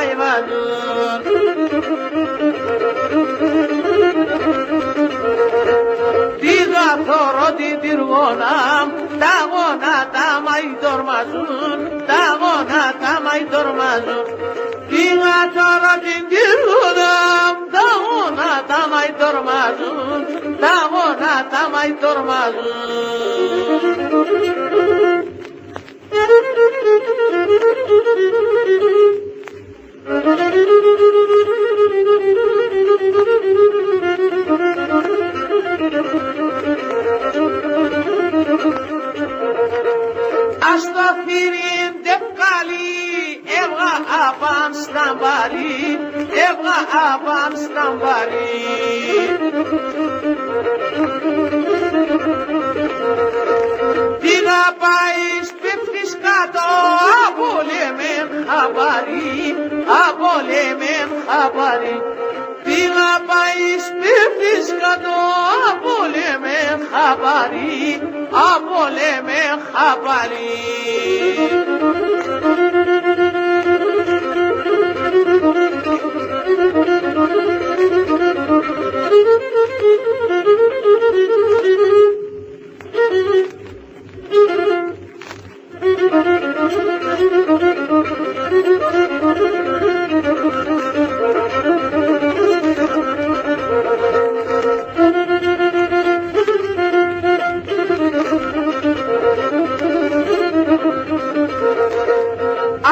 hayvanın. Diga toro didir gonam, dagona tamay dormazun, dagona tamay dormazun. Diga toro didir gonam, dagona tamay dormazun, dagona tamay dormazun. Astafirin depkali evga aban stambali, evga aban stambali. Diga pais pifriskato abolemen habari, abolemen habari. Diga pais pifriskato abolemen habari, abolemen habari.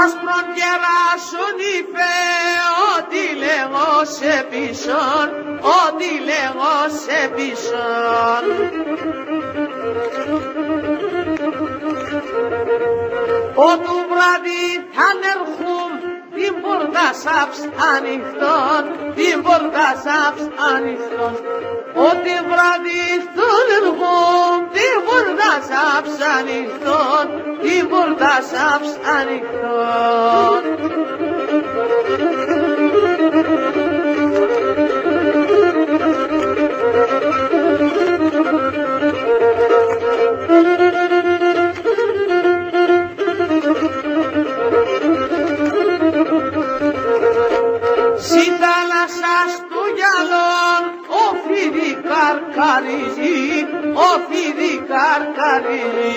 Άσπρον κεράσον είπε ό,τι λέγω σε πισόν, ό,τι λέγω σε πισόν. Ο του βράδυ θα έρχουν την πόρτα σαύς ανοιχτών, την πόρτα σαύς ανοιχτών. Ότι βράδυ θα έρχουν την πόρτα σαύς ανοιχτών, την πόρτα σαύς ανοιχτών. Συντάλασσας του γυαλών οφείλει καρκαρίζει, οφείλει καρκαρίζει.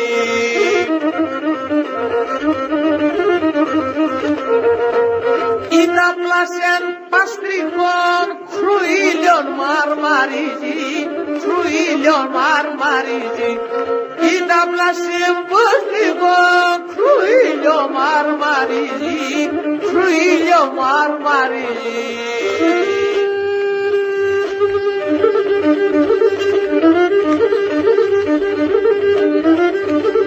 Ήτα πλάσεν παστριχών κρουήλιον μαρμαρίζει, κρουήλιον μαρμαρίζει. Ήτα πλάσεν παστριχών κρουήλιον μαρμαρίζει, κρουήλιον μαρμαρίζει. Thank you.